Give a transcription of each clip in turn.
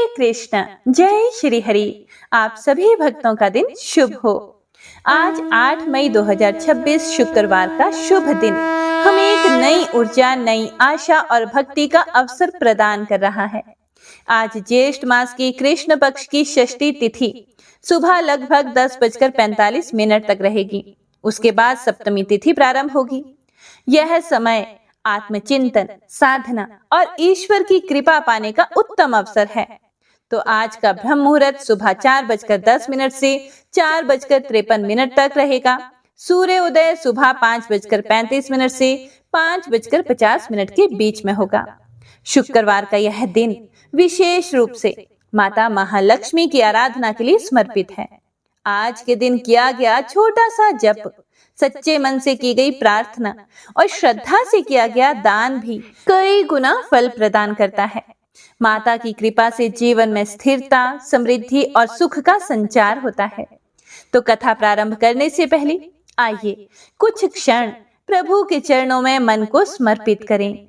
कृष्ण, जय श्री हरि। आप सभी भक्तों का दिन शुभ हो। आज 8 मई 2026 शुक्रवार का शुभ दिन हमें एक नई ऊर्जा, नई आशा और भक्ति का अवसर प्रदान कर रहा है। आज ज्येष्ठ मास की कृष्ण पक्ष की षष्ठी तिथि सुबह लगभग 10:45 तक रहेगी। उसके बाद सप्तमी तिथि प्रारंभ होगी। यह समय आत्मचिंतन, साधना और ईश्वर की कृपा पाने का उत्तम अवसर है। तो आज का ब्रह्म मुहूर्त सुबह 4:10 से 4:53 तक रहेगा। सूर्य उदय सुबह 5:35 से 5:50 के बीच में होगा। शुक्रवार का यह दिन विशेष रूप से माता महालक्ष्मी की आराधना के लिए समर्पित है। आज के दिन किया गया छोटा सा जप, सच्चे मन से की गई प्रार्थना और श्रद्धा से किया गया दान भी कई गुना फल प्रदान करता है। माता की कृपा से जीवन में स्थिरता, समृद्धि और सुख का संचार होता है। तो कथा प्रारंभ करने से पहले आइए कुछ क्षण प्रभु के चरणों में मन को समर्पित करें।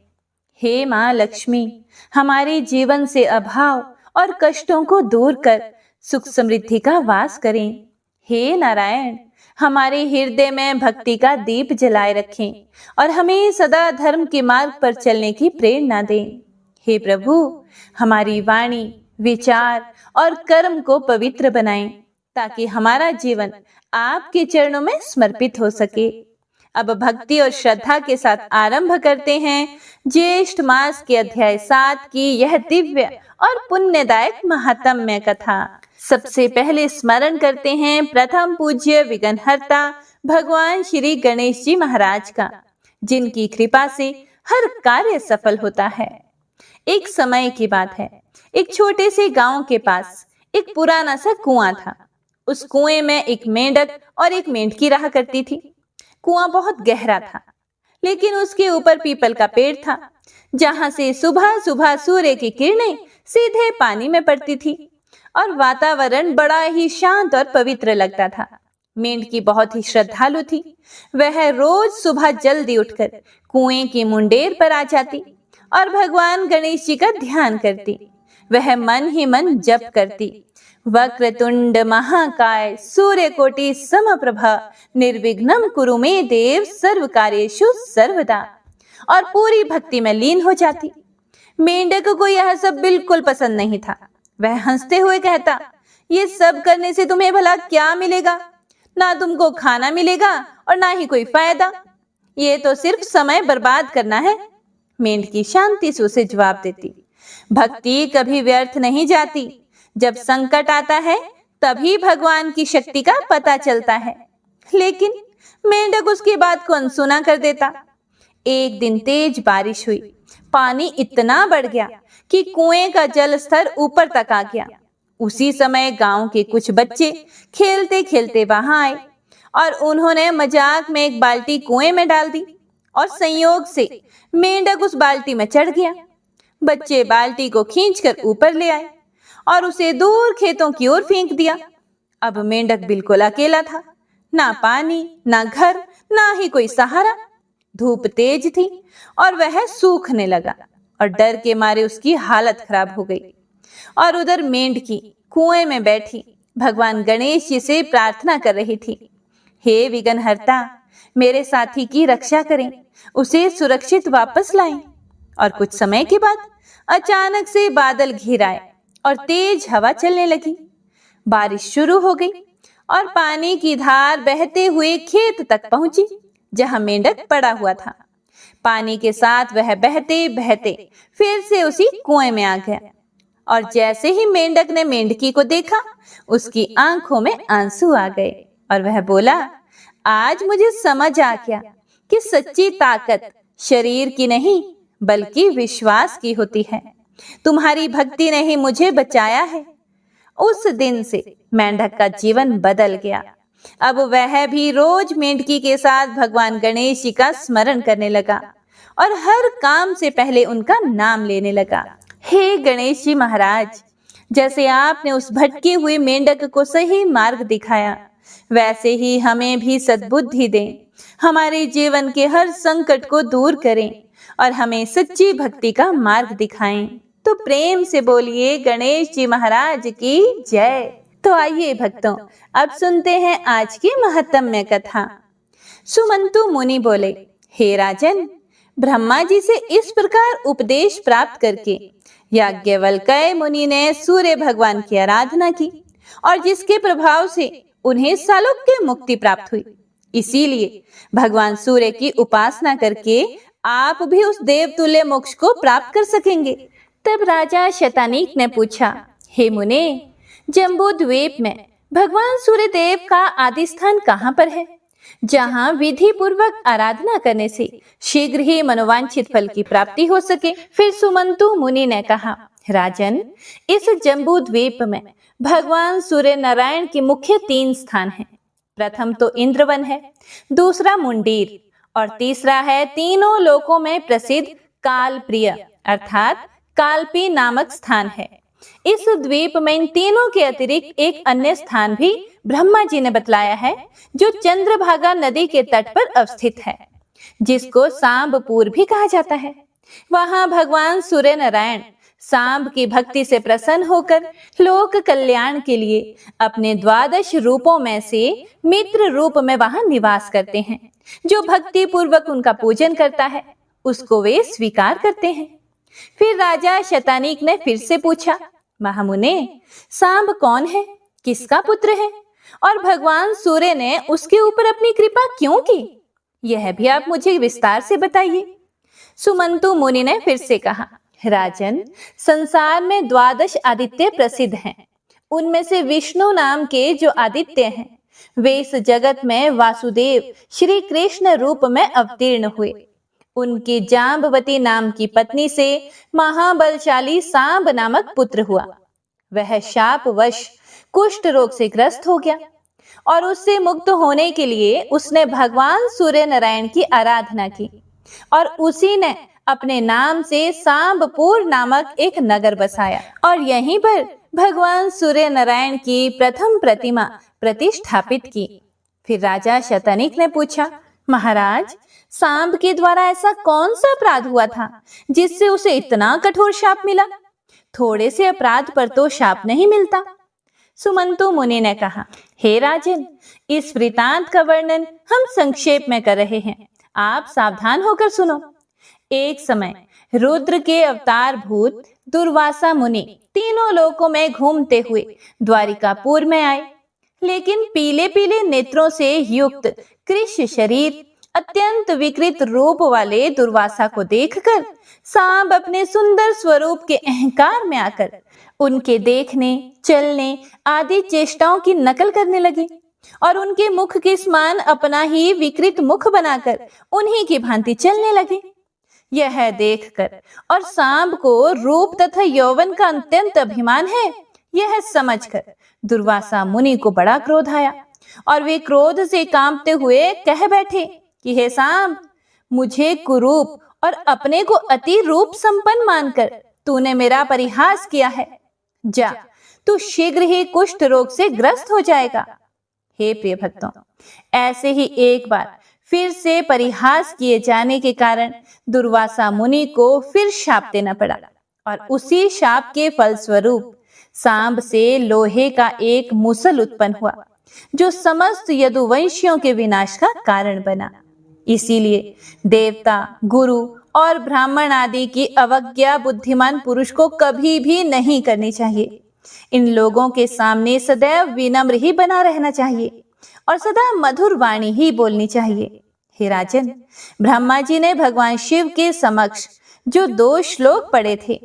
हे माँ लक्ष्मी, हमारे जीवन से अभाव और कष्टों को दूर कर सुख समृद्धि का वास करें। हे नारायण, हमारे हृदय में भक्ति का दीप जलाए रखें और हमें सदा धर्म के मार्ग पर चलने की प्रेरणा दें। हे प्रभु, हमारी वाणी, विचार और कर्म को पवित्र बनाएं ताकि हमारा जीवन आपके चरणों में समर्पित हो सके। अब भक्ति और श्रद्धा के साथ आरंभ करते हैं ज्येष्ठ मास के अध्याय 7 की यह दिव्य और पुण्यदायक महात्म्य कथा। सबसे पहले स्मरण करते हैं प्रथम पूज्य विघ्नहर्ता भगवान श्री गणेश जी महाराज का, जिनकी कृपा से हर कार्य सफल होता है। एक समय की बात है, एक छोटे से गांव के पास एक पुराना सा कुआं था। उस कुएं में एक मेंढक और एक मेंढकी रहा करती थी। कुआं बहुत गहरा था, लेकिन उसके ऊपर पीपल का पेड़ था, जहां से सुबह सुबह सूर्य की किरणें सीधे पानी में पड़ती थी और वातावरण बड़ा ही शांत और पवित्र लगता था। मेंढकी बहुत ही श्रद्धालु थी। वह रोज सुबह जल्दी उठकर कुएं की मुंडेर पर आ जाती और भगवान गणेश जी का ध्यान करती। वह मन ही मन जप करती, वक्रतुंड महाकाय सूर्यकोटि समप्रभा निर्विघ्नं कुरु मे देव सर्व कार्येषु सर्वदा, और पूरी भक्ति में लीन हो जाती। मेंढक को यह सब बिल्कुल पसंद नहीं था। वह हंसते हुए कहता, ये सब करने से तुम्हें भला क्या मिलेगा? ना तुमको खाना मिलेगा और ना ही कोई फायदा। ये तो सिर्फ समय बर्बाद करना है। मेंढकी शांति से उसे जवाब देती, भक्ति कभी व्यर्थ नहीं जाती। जब संकट आता है तभी भगवान की शक्ति का पता चलता है। लेकिन मेंढक उसकी बात को अनसुना कर देता। एक दिन तेज बारिश हुई। पानी इतना बढ़ गया कि कुएं का जल स्तर ऊपर तक आ गया। उसी समय गांव के कुछ बच्चे खेलते खेलते वहां आए और उन्होंने मजाक में एक बाल्टी कुएं में डाल दी और संयोग से मेंढक उस बाल्टी में चढ़ गया। बच्चे बाल्टी को खींचकर ऊपर ले आए और उसे दूर खेतों की ओर फेंक दिया। अब मेंढक बिल्कुल अकेला था, ना पानी, ना घर, ना ही कोई सहारा। धूप तेज थी और वह सूखने लगा और डर के मारे उसकी हालत खराब हो गई। और उधर मेंढकी कुएं में बैठी भगवान गणेश जी से प्रार्थना कर रही थी, हे विघ्नहर्ता, मेरे साथी की रक्षा करें, उसे सुरक्षित वापस लाएं। और कुछ समय के बाद अचानक से बादल घिर आए और तेज हवा चलने लगी। बारिश शुरू हो गई और पानी की धार बहते हुए खेत तक पहुंची जहां मेंढक पड़ा हुआ था। पानी के साथ वह बहते बहते फिर से उसी कुएं में आ गया और जैसे ही मेंढक ने मेंढकी को देखा, उसकी आंखों में आंसू आ गए और वह बोला, आज मुझे समझ आ गया कि सच्ची ताकत शरीर की नहीं बल्कि विश्वास की होती है। तुम्हारी भक्ति ने ही मुझे बचाया है। उस दिन से मेंढक का जीवन बदल गया। अब वह भी रोज मेंढकी के साथ भगवान गणेश जी का स्मरण करने लगा और हर काम से पहले उनका नाम लेने लगा। हे गणेश जी महाराज, जैसे आपने उस भटके हुए मेंढक को सही मार्ग दिखाया, वैसे ही हमें भी सद्बुद्धि दें। हमारे जीवन के हर संकट को दूर करें और हमें सच्ची भक्ति का मार्ग दिखाएं। तो प्रेम से बोलिए गणेश जी महाराज की जय। तो आइए भक्तों, अब सुनते हैं आज की महत्तम्य कथा। सुमंतु मुनि बोले, हे राजन, ब्रह्मा जी से इस प्रकार उपदेश प्राप्त करके याज्ञवल्क्य मुनि ने सूर्य भगवान की आराधना की और जिसके प्रभाव से उन्हें सालोक्य मुक्ति प्राप्त हुई। इसीलिए भगवान सूर्य की उपासना करके आप भी उस देवतुल्य मोक्ष को प्राप्त कर सकेंगे। तब राजा शतानीक ने पूछा, हे मुने, जम्बू द्वीप में भगवान सूर्य देव का आदि स्थान कहाँ पर है, जहाँ विधि पूर्वक आराधना करने से शीघ्र ही मनोवांछित फल की प्राप्ति हो सके। फिर सुमंतु मुनि ने कहा, राजन, इस जम्बू द्वीप में भगवान सूर्य नारायण के मुख्य 3 स्थान हैं। प्रथम तो इंद्रवन है, दूसरा मुंडीर और तीसरा है तीनों लोकों में प्रसिद्ध कालप्रिय अर्थात कालपी नामक स्थान है। इस द्वीप में इन तीनों के अतिरिक्त एक अन्य स्थान भी ब्रह्मा जी ने बतलाया है, जो चंद्रभागा नदी के तट पर अवस्थित है, जिसको सांबपुर भी कहा जाता है। वहां भगवान सूर्य नारायण सांब की भक्ति से प्रसन्न होकर लोक कल्याण के लिए अपने 12 रूपों में से मित्र रूप में वहां निवास करते हैं। जो भक्ति पूर्वक उनका पूजन करता है उसको वे स्वीकार करते हैं। फिर राजा शतानीक ने फिर से पूछा, महामुने, सांब कौन है, किसका पुत्र है और भगवान सूर्य ने उसके ऊपर अपनी कृपा क्यों की, यह भी आप मुझे विस्तार से बताइए। सुमंतु मुनि ने फिर से कहा, राजन, संसार में 12 आदित्य प्रसिद्ध हैं। उनमें से विष्णु नाम के जो आदित्य हैं, वे इस जगत में वासुदेव श्री कृष्ण रूप में अवतीर्ण हुए। उनकी जाम्बवती नाम की पत्नी से महाबलशाली सांब नामक पुत्र हुआ। वह शापवश कुष्ठ रोग से ग्रस्त हो गया और उससे मुक्त होने के लिए उसने भगवान सूर्य नारायण की आराधना की और उसी ने अपने नाम से सांबपुर नामक एक नगर बसाया और यहीं पर भगवान सूर्य नारायण की प्रथम प्रतिमा प्रतिष्ठापित की। फिर राजा शतानीक ने पूछा, महाराज, सांब के द्वारा ऐसा कौन सा अपराध हुआ था जिससे उसे इतना कठोर शाप मिला? थोड़े से अपराध पर तो शाप नहीं मिलता। सुमंतु मुनि ने कहा, हे राजन, इस वृतांत का वर्णन हम संक्षेप में कर रहे हैं, आप सावधान होकर सुनो। एक समय रुद्र के अवतार भूत दुर्वासा मुनि तीनों लोकों में घूमते हुए द्वारिकापुर में आए, लेकिन पीले पीले नेत्रों से युक्त कृश शरीर अत्यंत विकृत रूप वाले दुर्वासा को देखकर सांब अपने सुंदर स्वरूप के अहंकार में आकर उनके देखने, चलने आदि चेष्टाओं की नकल करने लगे और उनके मुख के समान अपना ही विकृत मुख बनाकर उन्हीं की भांति चलने लगे। यह देखकर और सांब को रूप तथा यौवन का अत्यंत अभिमान है, यह समझकर दुर्वासा मुनि को बड़ा क्रोध आया और वे क्रोध से कांपते हुए कह बैठे कि हे सांब, मुझे कुरूप और अपने को अति रूप संपन्न मानकर तूने मेरा परिहास किया है। जा, तू शीघ्र ही कुष्ठ रोग से ग्रस्त हो जाएगा। हे प्रिय भक्तों, ऐसे ही एक बार फिर से परिहास किए जाने के कारण दुर्वासा मुनि को फिर शाप देना पड़ा और उसी शाप के फलस्वरूप सांब से लोहे का एक मुसल उत्पन्न हुआ, जो समस्त यदुवंशियों के विनाश का कारण बना। इसीलिए देवता, गुरु और ब्राह्मण आदि की अवज्ञा बुद्धिमान पुरुष को कभी भी नहीं करनी चाहिए। इन लोगों के सामने सदैव विनम्र ही बना रहना चाहिए और सदा मधुर वाणी ही बोलनी चाहिए। हे राजन, ब्रह्मा जी ने भगवान शिव के समक्ष जो 2 श्लोक पढ़े थे,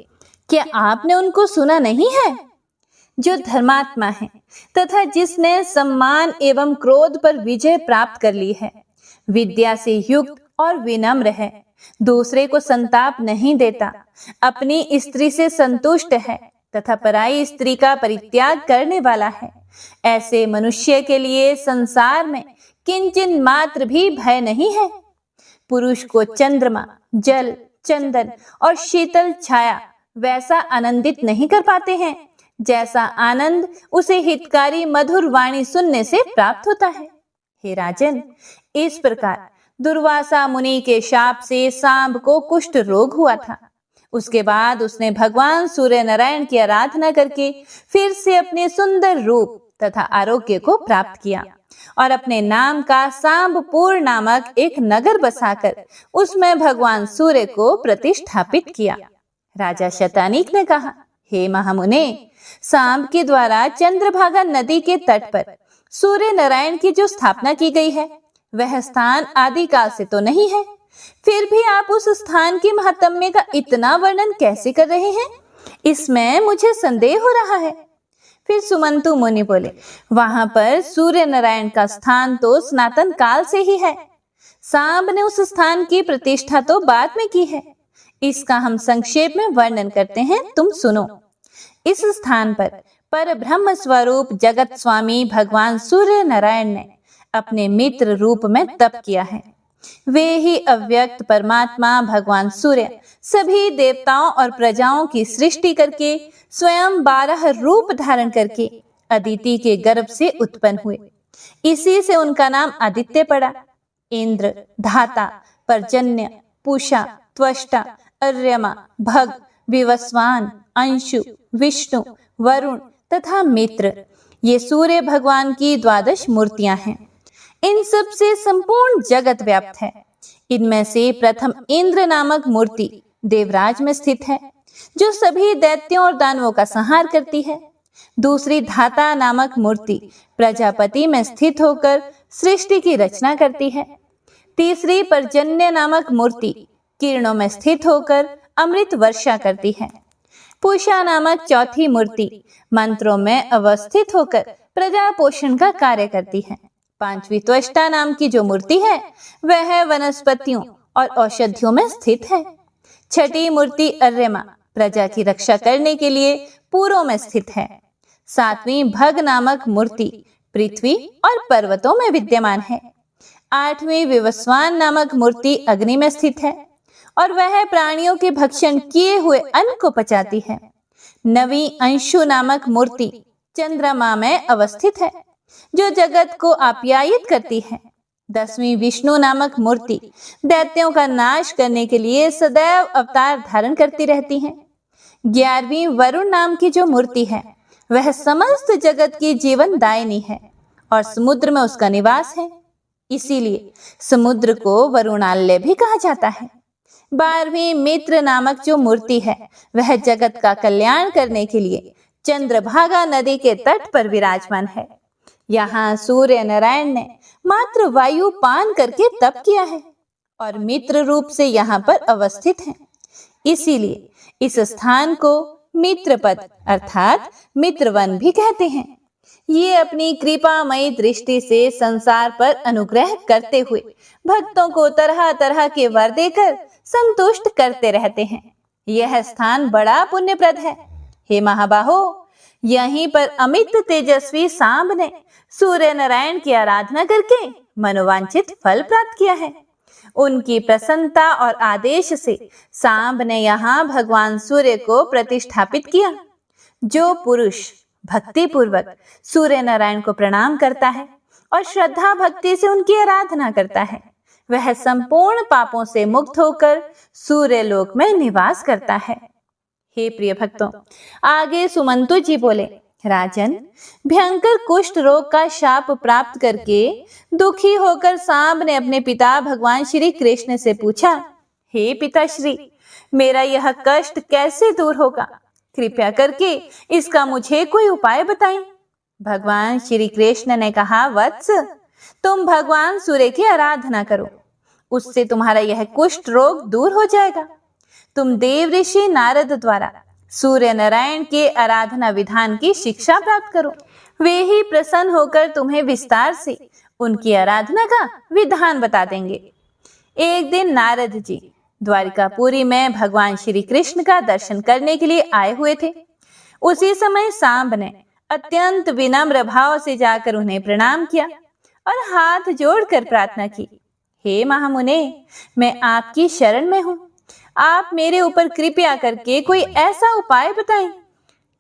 क्या आपने उनको सुना नहीं है? जो धर्मात्मा है तथा जिसने सम्मान एवं क्रोध पर विजय प्राप्त कर ली है, विद्या से युक्त और विनम्र है, दूसरे को संताप नहीं देता, अपनी स्त्री से संतुष्ट है तथा पराई स्त्री का परित्याग करने वाला है, ऐसे मनुष्य के लिए संसार में किंचन मात्र भी भय नहीं है। पुरुष को चंद्रमा, जल, चंदन और शीतल छाया वैसा आनंदित नहीं कर पाते हैं जैसा आनंद उसे हितकारी मधुर वाणी सुनने से प्राप्त होता है। हे राजन, इस प्रकार दुर्वासा मुनि के शाप से सांब को कुष्ठ रोग हुआ था। उसके बाद उसने भगवान सूर्य नारायण की आराधना करके फिर से अपने सुंदर रूप तथा आरोग्य को प्राप्त किया और अपने नाम का सांबपुर नामक एक नगर बसाकर उसमें भगवान सूर्य को प्रतिष्ठापित किया। राजा शतानीक ने कहा, हे महामुने, सांब के द्वारा चंद्रभागा नदी के तट पर सूर्य नारायण की जो स्थापना की गई है वह स्थान आदिकाल से तो नहीं है, फिर भी आप उस स्थान की महात्म्य का इतना वर्णन कैसे कर रहे हैं? इसमें मुझे संदेह हो रहा है। फिर सुमंतु मुनि बोले, वहां पर सूर्य नारायण का स्थान तो सनातन काल से ही है। सांब ने उस स्थान की प्रतिष्ठा तो बाद में की है। इसका हम संक्षेप में वर्णन करते हैं, तुम सुनो। इस स्थान पर ब्रह्म स्वरूप जगत स्वामी भगवान सूर्य नारायण ने अपने मित्र रूप में तप किया है। वे ही अव्यक्त परमात्मा भगवान सूर्य सभी देवताओं और प्रजाओं की सृष्टि करके स्वयं 12 रूप धारण करके अदिति के गर्भ से उत्पन्न हुए। इसी से उनका नाम आदित्य पड़ा। इंद्र, धाता, पर्जन्य, पूषा, त्वष्टा, अर्यमा, भग, विवस्वान, अंशु, विष्णु, वरुण तथा मित्र, ये सूर्य भगवान की 12 मूर्तियां हैं। इन सब से संपूर्ण जगत व्याप्त है। इनमें से प्रथम इंद्र नामक मूर्ति देवराज में स्थित है, जो सभी दैत्यों और दानवों का संहार करती है। दूसरी धाता नामक मूर्ति प्रजापति में स्थित होकर सृष्टि की रचना करती है। तीसरी पर्जन्य नामक मूर्ति किरणों में स्थित होकर अमृत वर्षा करती है। पूषा नामक चौथी मूर्ति मंत्रों में अवस्थित होकर प्रजा पोषण का कार्य करती है। पांचवी त्वष्टा नाम की जो मूर्ति है वह वनस्पतियों और औषधियों में स्थित है। छठी मूर्ति अर्यमा प्रजा की रक्षा करने के लिए पूर्व में स्थित है। सातवीं भग नामक मूर्ति पृथ्वी और पर्वतों में विद्यमान है। आठवीं विवस्वान नामक मूर्ति अग्नि में स्थित है और वह प्राणियों के भक्षण किए हुए अन्न को पचाती है। नवीं अंशु नामक मूर्ति चंद्रमा में अवस्थित है, जो जगत को आप्यायित करती है। 10वीं विष्णु नामक मूर्ति दैत्यों का नाश करने के लिए सदैव अवतार धारण करती रहती है। 11वीं वरुण नाम की जो मूर्ति है वह समस्त जगत की जीवन दायिनी है और समुद्र में उसका निवास है, इसीलिए समुद्र को वरुणालय भी कहा जाता है। 12वीं मित्र नामक जो मूर्ति है वह जगत का कल्याण करने के लिए चंद्रभागा नदी के तट पर विराजमान है। यहाँ सूर्य नारायण ने मात्र वायु पान करके तप किया है और मित्र रूप से यहाँ पर अवस्थित हैं। इसीलिए इस स्थान को मित्रपद अर्थात मित्रवन भी कहते हैं। ये अपनी कृपामयी दृष्टि से संसार पर अनुग्रह करते हुए भक्तों को तरह तरह के वर देकर संतुष्ट करते रहते हैं। यह स्थान बड़ा पुण्यप्रद है। हे महाबाहो, यहीं पर अमित तेजस्वी सांब ने सूर्य नारायण की आराधना करके मनोवांछित फल प्राप्त किया है। उनकी प्रसन्नता और आदेश से सांब ने यहाँ भगवान सूर्य को प्रतिष्ठापित किया। जो पुरुष भक्ति पूर्वक सूर्य नारायण को प्रणाम करता है और श्रद्धा भक्ति से उनकी आराधना करता है, वह संपूर्ण पापों से मुक्त होकर सूर्य लोक में निवास करता है। हे प्रिय भक्तों, आगे सुमंतु जी बोले, राजन, भयंकर कुष्ठ रोग का शाप प्राप्त करके दुखी होकर सांब ने अपने पिता भगवान श्री कृष्ण से पूछा, हे पिताश्री, मेरा यह कष्ट कैसे दूर होगा? कृपया करके इसका मुझे कोई उपाय बताएं। भगवान श्री कृष्ण ने कहा, वत्स, तुम भगवान सूर्य की आराधना करो, उससे तुम्हारा यह कुष्ठ रोग दूर हो जाएगा। तुम देव ऋषि नारद द्वारा सूर्य नारायण के आराधना विधान की शिक्षा प्राप्त करो, वे ही प्रसन्न होकर तुम्हें विस्तार से उनकी आराधना का विधान बता देंगे। एक दिन नारद जी द्वारिकापुरी में भगवान श्री कृष्ण का दर्शन करने के लिए आए हुए थे। उसी समय सांब ने अत्यंत विनम्र भाव से जाकर उन्हें प्रणाम किया और हाथ जोड़कर प्रार्थना की, हे महामुने, मैं आपकी शरण में हूँ। आप मेरे ऊपर कृपया करके कोई ऐसा उपाय बताएं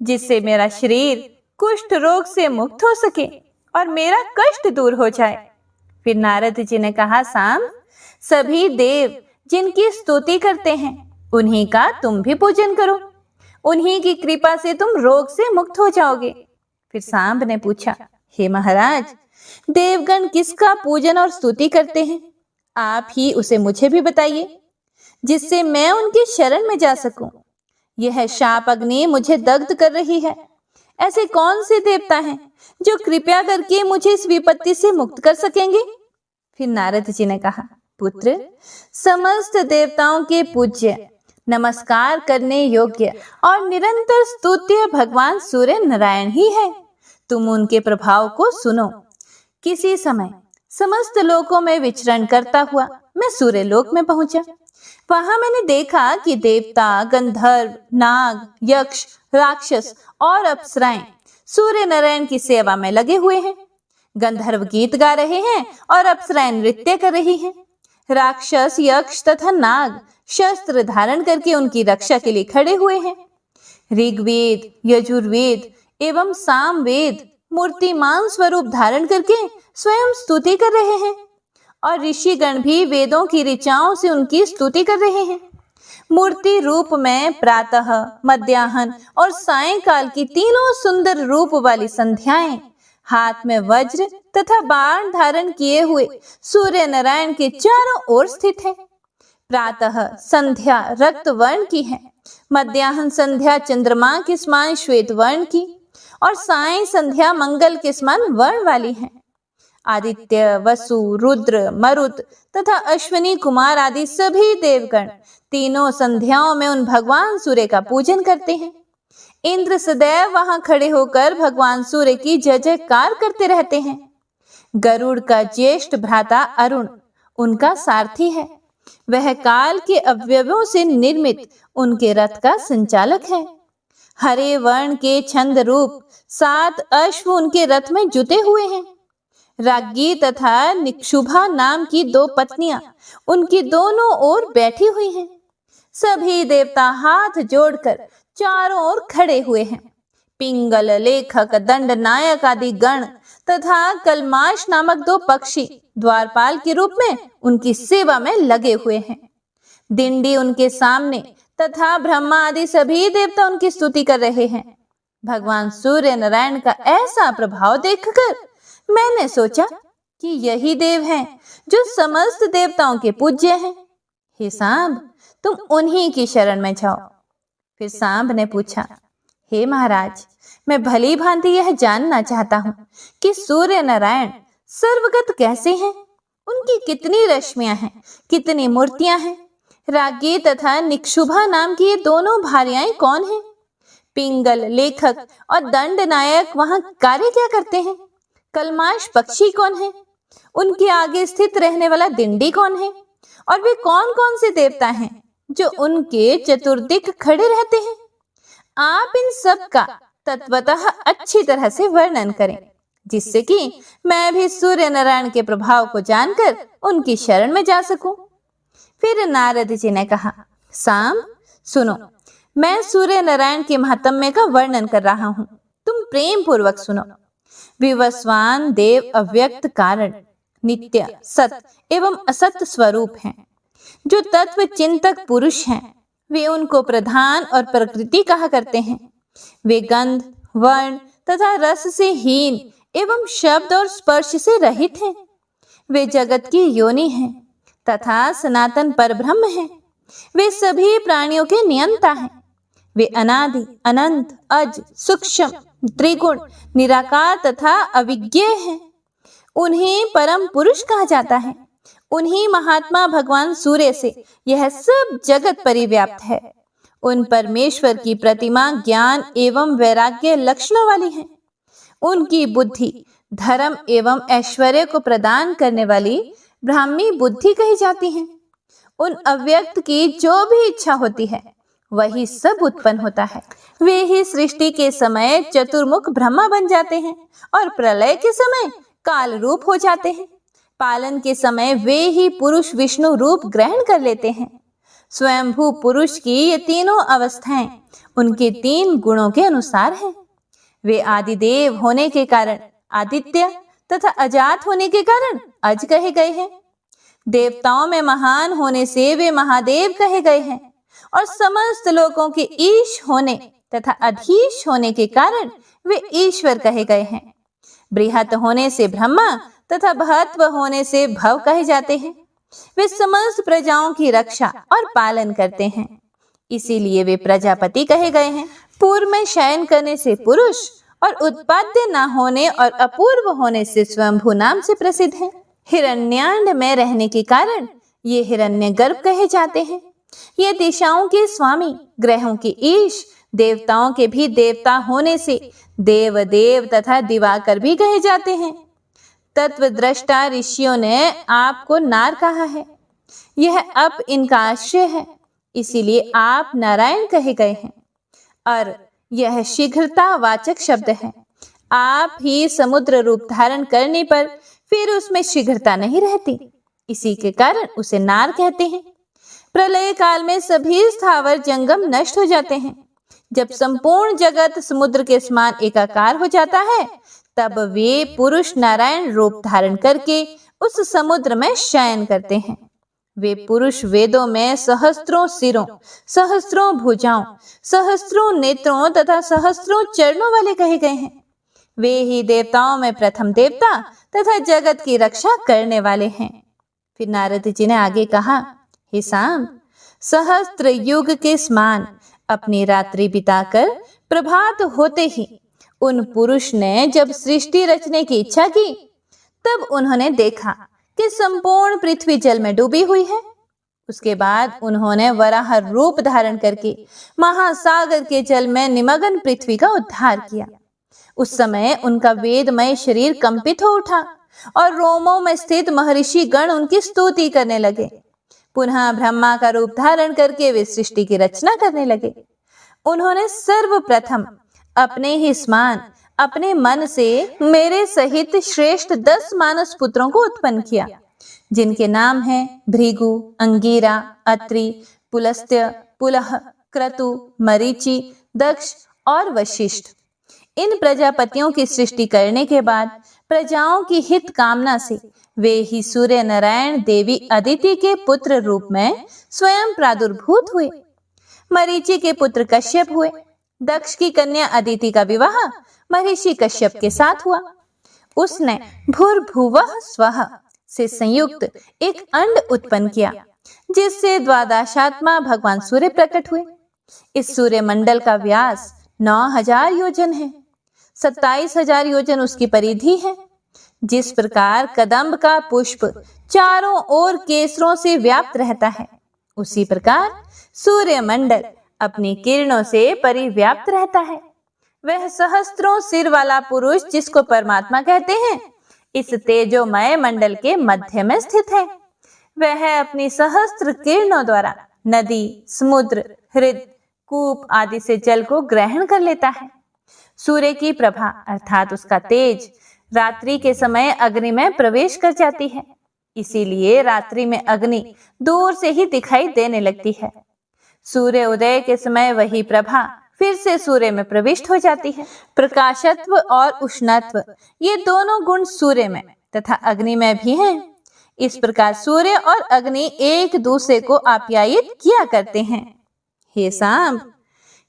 जिससे मेरा शरीर कुष्ठ रोग से मुक्त हो सके और मेरा कष्ट दूर हो जाए। फिर नारद जी ने कहा, सांब, सभी देव जिनकी स्तुति करते हैं उन्हीं का तुम भी पूजन करो, उन्हीं की कृपा से तुम रोग से मुक्त हो जाओगे। फिर सांब ने पूछा, हे महाराज, देवगण किसका पूजन और स्तुति करते हैं? आप ही उसे मुझे भी बताइए, जिससे मैं उनकी शरण में जा सकूं। यह शाप अग्नि मुझे दग्ध कर रही है। ऐसे कौन से देवता हैं जो कृपया करके मुझे इस विपत्ति से मुक्त कर सकेंगे? फिर नारद जी ने कहा, पुत्र, समस्त देवताओं के पूज्य, नमस्कार करने योग्य और निरंतर स्तुत्य भगवान सूर्य नारायण ही है। तुम उनके प्रभाव को सुनो। किसी समय समस्त लोकों में विचरण करता हुआ मैं सूर्य लोक में पहुंचा। वहां मैंने देखा कि देवता, गंधर्व, नाग, यक्ष, राक्षस और अप्सराएं सूर्य नारायण की सेवा में लगे हुए हैं। गंधर्व गीत गा रहे हैं और अप्सराएं नृत्य कर रही हैं। राक्षस, यक्ष तथा नाग शस्त्र धारण करके उनकी रक्षा के लिए खड़े हुए हैं। ऋग्वेद, यजुर्वेद एवं सामवेद मूर्तिमान स्वरूप धारण करके स्वयं स्तुति कर रहे हैं और ऋषिगण भी वेदों की ऋचाओं से उनकी स्तुति कर रहे हैं। मूर्ति रूप में प्रातः, मध्याह्न और सायंकाल की तीनों सुंदर रूप वाली संध्याएं हाथ में वज्र तथा बाण धारण किए हुए सूर्य नारायण के चारों ओर स्थित है। प्रातः संध्या रक्त वर्ण की है, मध्याह्न संध्या चंद्रमा के समान श्वेत वर्ण की और साय संध्या मंगल के समान वर्ण वाली है। आदित्य, वसु, रुद्र, मरुत तथा अश्विनी कुमार आदि सभी देवगण तीनों संध्याओं में उन भगवान सूर्य का पूजन करते हैं। इंद्र सदैव वहां खड़े होकर भगवान सूर्य की जय जयकार करते रहते हैं। गरुड़ का ज्येष्ठ भ्राता अरुण उनका सारथी है। वह काल के अवयवों से निर्मित उनके रथ का संचालक है। हरे वर्ण के छंद रूप 7 अश्व उनके रथ में जुटे हुए हैं। राज्ञी तथा निक्षुभा नाम की 2 पत्नियां उनकी दोनों ओर बैठी हुई हैं। सभी देवता हाथ जोड़कर चारों ओर खड़े हुए हैं। पिंगल, लेखक, दंड नायक आदि गण तथा कलमाश नामक 2 पक्षी द्वारपाल के रूप में उनकी सेवा में लगे हुए हैं। दिंडी उनके सामने तथा ब्रह्मा आदि सभी देवता उनकी स्तुति कर रहे हैं। भगवान सूर्य नारायण का ऐसा प्रभाव देखकर मैंने सोचा कि यही देव हैं जो समस्त देवताओं के पूज्य हैं। हे सांब, तुम उन्हीं की शरण में जाओ। फिर सांब ने पूछा, हे महाराज, मैं भली भांति यह जानना चाहता हूँ कि सूर्य नारायण सर्वगत कैसे हैं? उनकी कितनी रश्मियां हैं, कितनी मूर्तियां हैं? राज्ञी तथा निक्षुभा नाम की ये दोनों भार्याएं कौन हैं? पिंगल, लेखक और दंड नायक वहां कार्य क्या करते हैं? कलमाश पक्षी कौन है? उनके आगे स्थित रहने वाला दिंडी कौन है? और वे कौन कौन से देवता हैं जो उनके चतुर्दिक खड़े रहते हैं? आप इन सब का तत्वतः अच्छी तरह से वर्णन करें, जिससे कि मैं भी सूर्य नारायण के प्रभाव को जानकर उनकी शरण में जा सकूं। फिर नारद जी ने कहा, सांब सुनो, मैं सूर्य नारायण के महात्म्य का वर्णन कर रहा हूं, तुम प्रेम पूर्वक सुनो। विवस्वान देव अव्यक्त कारण, नित्य, सत एवं असत स्वरूप हैं। जो तत्व चिंतक पुरुष हैं वे उनको प्रधान और प्रकृति कहा करते हैं। वे गंध, वर्ण तथा रस से हीन एवं शब्द और स्पर्श से रहित हैं। वे जगत की योनि हैं तथा सनातन परब्रह्म हैं। वे सभी प्राणियों के नियंता हैं। वे अनादि, अनंत, अज, सूक्ष्म, त्रिगुण, निराकार तथा अविज्ञेय हैं। उन्हें परम पुरुष कहा जाता है। उन्हीं महात्मा भगवान सूर्य से यह सब जगत परिव्याप्त है। उन परमेश्वर की प्रतिमा ज्ञान एवं वैराग्य लक्षणों वाली है। उनकी बुद्धि धर्म एवं ऐश्वर्य को प्रदान करने वाली ब्राह्मी बुद्धि कही जाती है। उन अव्यक्त की जो भी इच्छा होती है वही सब उत्पन्न होता है। वे ही सृष्टि के समय चतुर्मुख ब्रह्मा बन जाते हैं और प्रलय के समय काल रूप हो जाते हैं। पालन के समय वे ही पुरुष विष्णु रूप ग्रहण कर लेते हैं। स्वयंभू पुरुष की ये तीनों अवस्थाएं उनके 3 गुणों के अनुसार हैं। वे आदिदेव होने के कारण आदित्य तथा अजात होने के कारण अज कहे गए हैं। देवताओं में महान होने से वे महादेव कहे गए हैं और समस्त लोगों के ईश होने तथा अधीश होने के कारण वे ईश्वर कहे गए हैं। बृहत होने से ब्रह्मा तथा भत्व होने से भव कहे जाते हैं। वे समस्त प्रजाओं की रक्षा और पालन करते हैं, इसीलिए वे प्रजापति कहे गए हैं। पूर्व में शयन करने से पुरुष और उत्पाद्य न होने और अपूर्व होने से स्वयंभू नाम से प्रसिद्ध हैं। हिरण्यांड में रहने के कारण ये हिरण्यगर्भ कहे जाते हैं। ये दिशाओं के स्वामी, ग्रहों के ईश, देवताओं के भी देवता होने से देवदेव तथा दिवाकर भी कहे जाते हैं। तत्वद्रष्टा ऋषियों ने आपको नार कहा है। यह अप इनका आश्रय है, इसीलिए आप नारायण कहे गए हैं। और यह शीघ्रता वाचक शब्द है। आप ही समुद्र रूप धारण करने पर फिर उसमें शीघ्रता नहीं रहती, इसी के कारण उसे नार कहते हैं। प्रलय काल में सभी स्थावर जंगम नष्ट हो जाते हैं। जब संपूर्ण जगत समुद्र के समान एकाकार हो जाता है, तब वे पुरुष नारायण रूप धारण करके उस समुद्र में शयन करते हैं। वे पुरुष वेदों में सहस्त्रों सिरों, सहस्त्रों भुजाओं, सहस्त्रों नेत्रों तथा सहस्त्रों चरणों वाले कहे गए हैं। वे ही देवताओं में प्रथम देवता तथा जगत की रक्षा करने वाले हैं। फिर नारद जी ने आगे कहा, हे सांब, सहस्त्र युग के समान अपनी रात्रि बिताकर प्रभात होते ही उन पुरुष ने जब सृष्टि रचने की इच्छा की, तब उन्होंने देखा कि संपूर्ण पृथ्वी जल में डूबी हुई है। उसके बाद उन्होंने वराह रूप धारण करके महासागर के जल में निमग्न पृथ्वी का उद्धार किया। उस समय उनका वेदमय शरीर कंपित हो उठा और रोमों में स्थित महर्षि गण उनकी स्तुति करने लगे। पुनः ब्रह्मा का रूप धारण करके वे सृष्टि की रचना करने लगे। उन्होंने सर्वप्रथम अपने ही समान अपने मन से मेरे सहित श्रेष्ठ 10 मानस पुत्रों को उत्पन्न किया, जिनके नाम हैं भृगु, अंगिरा, अत्रि, पुलस्त्य, पुलह, क्रतु, मरीचि, दक्ष और वशिष्ठ। इन प्रजापतियों की सृष्टि करने के बाद प्रजाओं की हित कामना से वे ही सूर्य नारायण देवी अदिति के पुत्र रूप में स्वयं प्रादुर्भूत हुए। मरीचि के पुत्र कश्यप हुए। दक्ष की कन्या अदिति का विवाह महर्षि कश्यप के साथ हुआ। उसने भूर्भुवः स्वः से संयुक्त एक अंड उत्पन्न किया, जिससे द्वादशात्मा भगवान सूर्य प्रकट हुए। इस सूर्य मंडल का व्यास 9000 योजन है। 27000 योजन उसकी परिधि है। जिस प्रकार कदम्ब का पुष्प चारों ओर केसरों से व्याप्त रहता है, उसी प्रकार सूर्य मंडल अपनी किरणों से परिव्याप्त रहता है। वह सहस्त्रों सिर वाला पुरुष, जिसको परमात्मा कहते हैं, इस तेजोमय मंडल के मध्य में स्थित है। वह अपनी सहस्त्र किरणों द्वारा नदी, समुद्र, हृद, कूप आदि से जल को ग्रहण कर लेता है। सूर्य की प्रभा अर्थात उसका तेज रात्रि के समय अग्नि में प्रवेश कर जाती है, इसीलिए रात्रि में अग्नि दूर से ही दिखाई देने लगती है। सूर्य उदय के समय वही प्रभा फिर से सूर्य में प्रविष्ट हो जाती है। प्रकाशत्व और उष्णत्व ये दोनों गुण सूर्य में तथा अग्नि में भी हैं। इस प्रकार सूर्य और अग्नि एक दूसरे को आप्यायित किया करते हैं। हे सांब,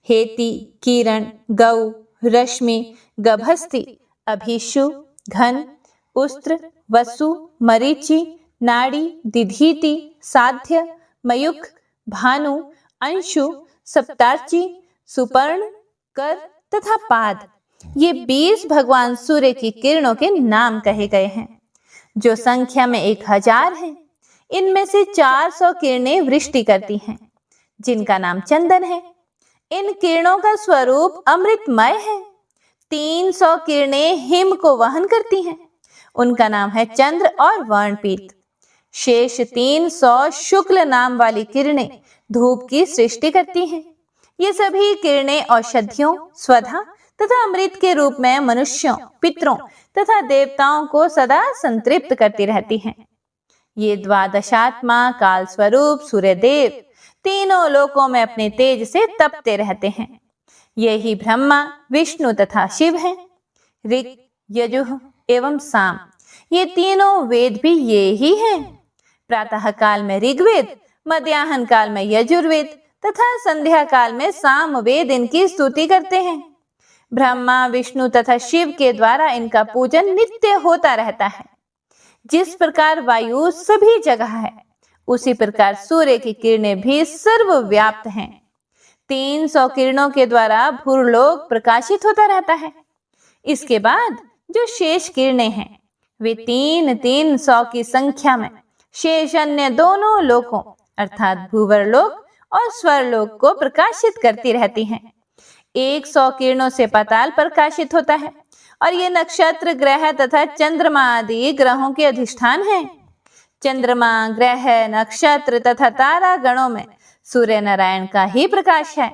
हेति, किरण, गौ, रश्मि, गभस्ति, अभिषु, घन, उस्त्र, वसु, मरीचि, नाड़ी, दिधीति, साध्य, मयुख, भानु, अंशु, सप्तार्ची, सुपर्ण, कर तथा पाद, ये 20 भगवान सूर्य की किरणों के नाम कहे गए हैं, जो संख्या में 1000 है। इनमें से 400 किरणें वृष्टि करती हैं, जिनका नाम चंदन है। इन किरणों का स्वरूप अमृतमय है। 300 किरणें हिम को वहन करती हैं, उनका नाम है चंद्र और वर्णपीत। शेष 300 शुक्ल नाम वाली किरणें धूप की सृष्टि करती हैं। ये सभी किरणें औषधियों, स्वधा तथा अमृत के रूप में मनुष्यों, पितरों तथा देवताओं को सदा संतृप्त करती रहती हैं। ये द्वादशात्मा काल स्वरूप सूर्यदेव तीनों लोकों में अपने तेज से तपते रहते हैं। यही ब्रह्मा, विष्णु तथा शिव हैं। ऋक्, यजुः एवं साम, ये तीनों वेद भी ये ही हैं। प्रातः काल में ऋग्वेद, मध्याह्न काल में यजुर्वेद तथा संध्या काल में सामवेद इनकी स्तुति करते हैं। ब्रह्मा, विष्णु तथा शिव के द्वारा इनका पूजन नित्य होता रहता है। जिस प्रकार वायु सभी जगह है, उसी प्रकार सूर्य की किरणें भी सर्वव्याप्त हैं। 300 किरणों के द्वारा भूलोक प्रकाशित होता रहता है। इसके बाद जो शेष किरणें हैं, वे 300 की संख्या में शेष अन्य दोनों लोकों अर्थात भूवरलोक और स्वरलोक को प्रकाशित करती रहती हैं। 100 किरणों से पाताल प्रकाशित होता है और ये नक्षत्र, ग्रह तथा चंद्रमा आदि ग्रहों के अधिष्ठान हैं। चंद्रमा, ग्रह, नक्षत्र तथा तारा गणों में सूर्य नारायण का ही प्रकाश है।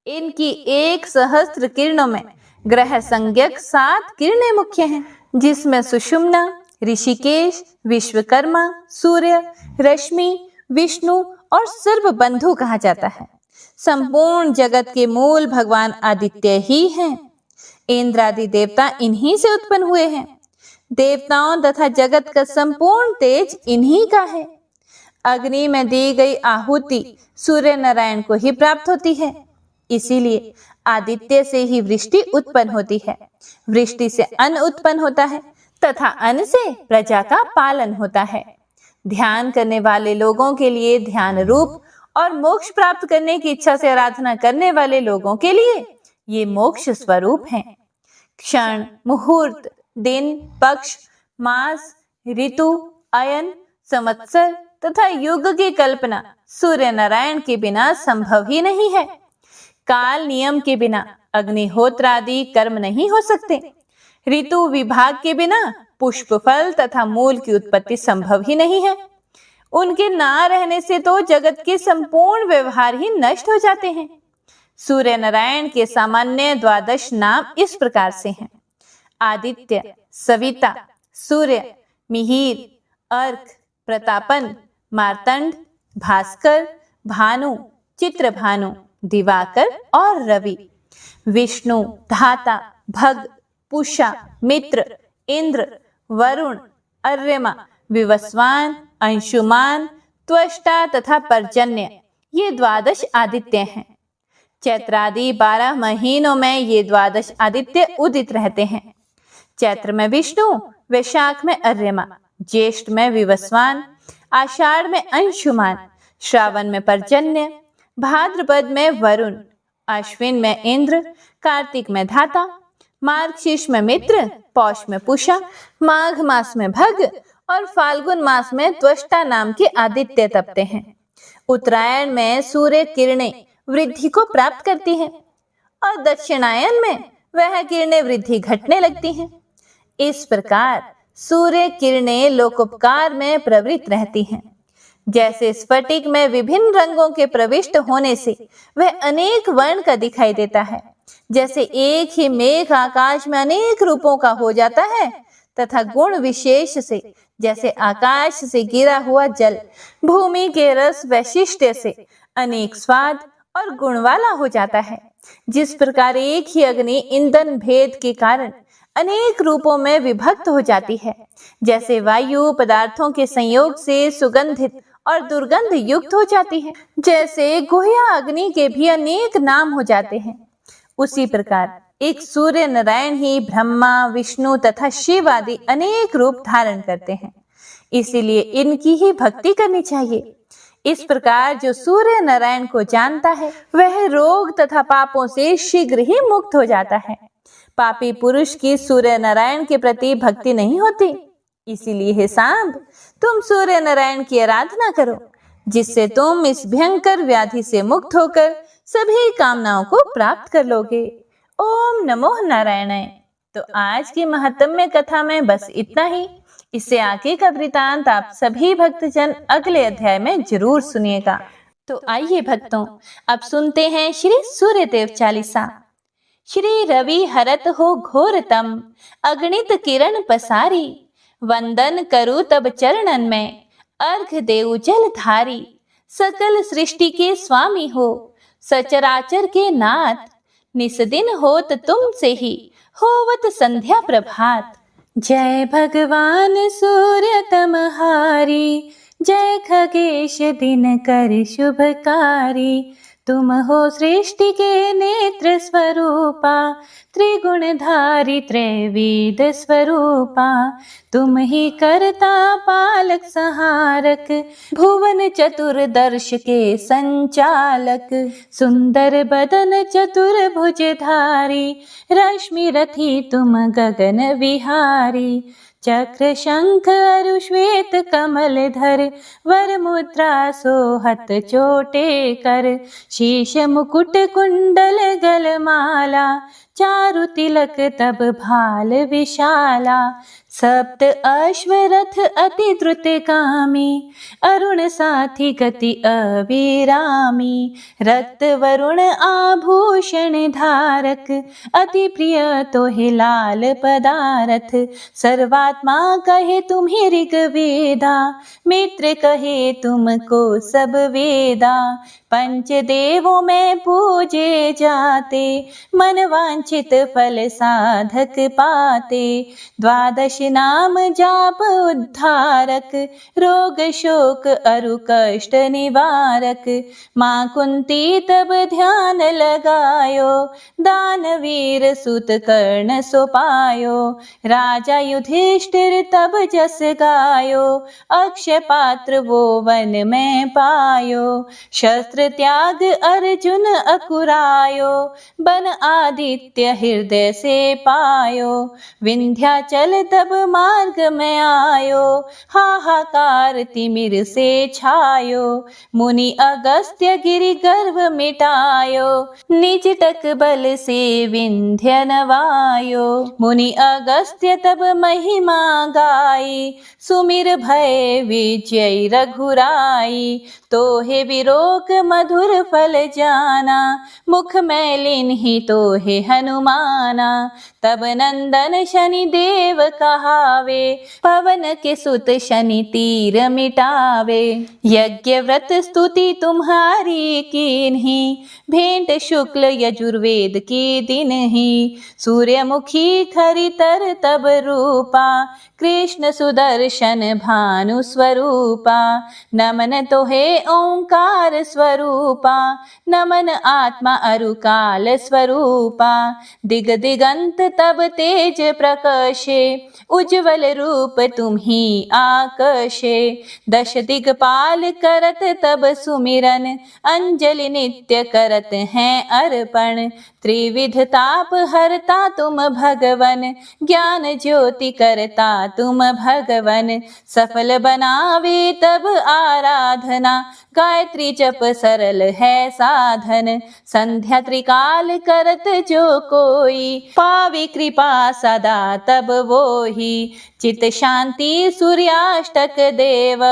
इनकी 1,000 किरणों में ग्रह संज्ञक 7 किरणें मुख्य हैं, जिसमें सुषुम्ना, ऋषिकेश, विश्वकर्मा, सूर्य, रश्मि, विष्णु और सर्वबंधु कहा जाता है। संपूर्ण जगत के मूल भगवान आदित्य ही हैं। इंद्र आदि देवता इन्हीं से उत्पन्न हुए हैं। देवताओं तथा जगत का संपूर्ण तेज इन्हीं का है। अग्नि में दी गई आहुति सूर्य नारायण को ही प्राप्त होती है। इसीलिए आदित्य से ही वृष्टि उत्पन्न होती है। वृष्टि से अन्न उत्पन्न होता है तथा अन्न से प्रजा का पालन होता है। ध्यान करने वाले लोगों के लिए ध्यान रूप और मोक्ष प्राप्त करने की इच्छा से आराधना करने वाले लोगों के लिए ये मोक्ष स्वरूप हैं। क्षण, मुहूर्त, दिन, पक्ष, मास, ऋतु, अयन, संवत्सर तथा युग की कल्पना सूर्य नारायण के बिना संभव ही नहीं है। काल नियम के बिना अग्निहोत्र आदि कर्म नहीं हो सकते। ऋतु विभाग के बिना पुष्प, फल तथा मूल की उत्पत्ति संभव ही नहीं है। उनके ना रहने से तो जगत के संपूर्ण व्यवहार ही नष्ट हो जाते हैं। सूर्य नारायण के सामान्य 12 नाम इस प्रकार से हैं: आदित्य, सविता, सूर्य, मिहिर, अर्क, प्रतापन, मार्तंड, भास्कर, भानु, चित्रभानु, दिवाकर और रवि। विष्णु, धाता, भग, पुषा, मित्र, इंद्र, वरुण, अर्यमा, विवस्वान, अंशुमान, त्वष्टा तथा पर्जन्य, ये 12 आदित्य हैं। चैत्रादि 12 महीनों में ये 12 आदित्य उदित रहते हैं। चैत्र में विष्णु, वैशाख में अर्यमा, ज्येष्ठ में विवस्वान, आषाढ़ में अंशुमान, श्रावण में पर्जन्य, भाद्रपद में वरुण, अश्विन में इंद्र, कार्तिक में धाता, मार्गशीर्ष में मित्र, पौष में पुषा, माघ मास में भग और फाल्गुन मास में त्वष्टा नाम के आदित्य तपते हैं। उत्तरायण में सूर्य किरणें वृद्धि को प्राप्त करती हैं और दक्षिणायन में वह किरणें वृद्धि घटने लगती हैं। इस प्रकार सूर्य किरणें लोकोपकार में प्रवृत्त रहती हैं। जैसे स्फटिक में विभिन्न रंगों के प्रविष्ट होने से वह अनेक वर्ण का दिखाई देता है, जैसे एक ही मेघ आकाश में अनेक रूपों का हो जाता है, तथा गुण विशेष से जैसे आकाश से गिरा हुआ जल भूमि के रस वैशिष्ट्य से अनेक स्वाद और गुण वाला हो जाता है। जिस प्रकार एक ही अग्नि ईंधन भेद के कारण अनेक रूपों में विभक्त हो जाती है, जैसे वायु पदार्थों के संयोग से सुगंधित और दुर्गंध युक्त हो जाती है, जैसे गुह्या अग्नि के भी अनेक नाम हो जाते हैं, उसी प्रकार एक सूर्य नारायण ही ब्रह्मा, विष्णु तथा शिव आदि अनेक रूप धारण करते हैं। इसीलिए इनकी ही भक्ति करनी चाहिए। इस प्रकार जो सूर्य नारायण को जानता है वह रोग तथा पापों से शीघ्र ही मुक्त हो जाता है। पापी पुरुष की सूर्य नारायण के प्रति भक्ति नहीं होती। इसीलिए हे सांब, तुम सूर्य नारायण की आराधना करो, जिससे तुम इस भयंकर व्याधि से मुक्त होकर सभी कामनाओं को प्राप्त कर लोगे। ओम नमो नारायणाय। तो आज की महत्तम्य कथा में बस इतना ही। इससे आगे का वृतांत आप सभी भक्तजन अगले अध्याय में जरूर सुनिएगा। तो आइए भक्तों, अब सुनते हैं श्री सूर्यदेव चालीसा। श्री रवि हरत हो घोरतम, अगणित किरण पसारी, वंदन करु तब चरणन में, अर्घ देउ जल धारी। सकल सृष्टि के स्वामी हो, सचराचर के नाथ, निस्दिन होत तुमसे ही, होवत संध्या प्रभात। जय भगवान सूर्य तमहारी, जय खगेश दिनकर शुभकारी, तुम हो सृष्टि के नेत्र स्वरूपा, त्रिगुणधारी त्रैवेद स्वरूपा। तुम ही करता पालक संहारक, भुवन चतुर्दर्श के संचालक। सुंदर बदन चतुर्भुजधारी, रश्मि रथी तुम गगन विहारी। चक्र शंख अरु श्वेत कमल धर, वर मुद्रा सोहत चोटे कर। शीश मुकुट कुंडल गलमाला, चारु तिलक तब भाल विशाला। सप्त अश्वरथ अति द्रुतगामी, अरुण साथी गति अविरामी। रक्त वरुण आभूषण धारक, अति प्रिय तोहे लाल पदारथ। सर्वात्मा कहे तुम्हें ऋग्वेदा, मित्र कहे तुमको सब वेदा। पंचदेवों में पूजे जाते, मन वांछित फल साधक पाते। द्वादश नाम जाप उद्धारक, रोग शोक अरु कष्ट निवारक। माँ कुंती तब ध्यान लगायो, दानवीर सुत कर्ण सो पायो। राजा युधिष्ठिर तब जस गायो, अक्षय पात्र वो वन में पायो। शस्त्र त्याग अर्जुन अकुरायो, बन आदित्य हृदय से पायो। विंध्याचल तब मार्ग में आयो, हाहाकार तिमिर से छायो। मुनि अगस्त्य गिरि गर्भ मिटायो, निज टक बल से विंध्य नवायो। मुनि अगस्त्य तब महिमा गाई, सुमिर भय विजय रघुराई। तोहे विरोक मधुर फल जाना, मुख मैलिन ही तोहे हनुमाना। तब नंदन शनि देव कहावे, पवन के सुत शनि तीर मिटावे। यज्ञ व्रत स्तुति तुम्हारी कीन्ही, भेंट शुक्ल यजुर्वेद की दिनहि। सूर्यमुखी खरितर तब रूपा, कृष्ण सुदर्शन भानु स्वरूपा। नमन तोहे ओंकार स्वरूपा, नमन आत्मा अरु काल स्वरूपा। दिग दिगंत तब तेज प्रकाशे, उज्ज्वल रूप तुम्ही आकाशे। दश दिगपाल करत तब सुमिरन, अंजलि नित्य करत हैं अर्पण। त्रिविध ताप हरता तुम भगवन, ज्ञान ज्योति करता तुम भगवन। सफल बनावे तब आराधना, गायत्री जप सरल है साधन। संध्या त्रिकाल करत जो कोई, पावे कृपा सदा तब वोही। चित शांति सूर्याष्टक देव,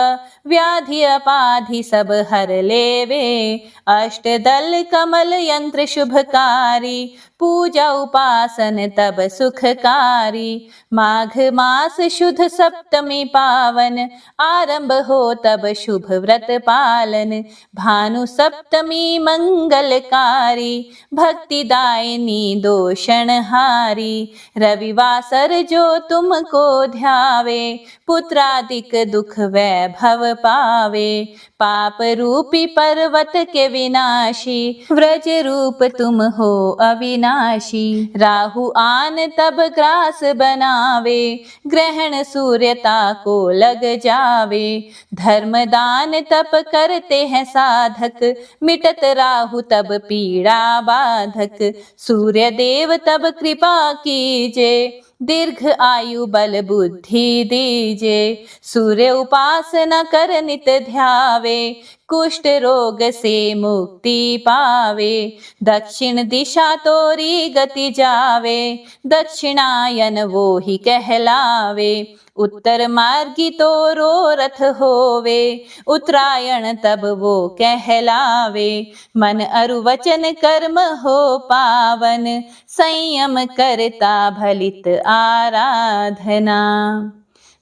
व्याधि अपाधि सब हर लेवे। अष्टदल कमल यंत्र शुभकारी, पूजा उपासन तब सुखकारी। माघ मास शुद्ध सप्तमी पावन, आरंभ हो तब शुभ व्रत पालन। भानु सप्तमी मंगलकारी, भक्ति दायिनी दोषण हारी। रविवासर जो तुमको ध्यावे, पुत्रादिक दुख वैभव पावे। पाप रूपी पर्वत के विनाशी, व्रज रूप तुम हो अविनाशी। राहु आन तब ग्रास बनावे, ग्रहण सूर्यता को लग जावे। धर्म दान तप करते हैं साधक, मिटत राहु तब पीड़ा बाधक। सूर्य देव तब कृपा कीजे, दीर्घ आयु बल बुद्धि दीजे। सूर्य उपासना कर नित ध्यावे, कुष्ठ रोग से मुक्ति पावे। दक्षिण दिशा तोरी गति जावे, दक्षिणायन वो ही कहलावे। उत्तर मार्गी तोरो रथ होवे, उत्तरायण तब वो कहलावे। मन अरु वचन कर्म हो पावन, संयम करता भलित आराधना।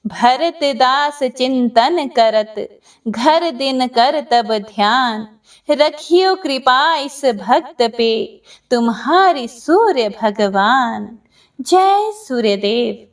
भरत दास चिंतन करत, घर दिन कर तब ध्यान। रखियो कृपा इस भक्त पे, तुम्हारी सूर्य भगवान। जय सूर्यदेव।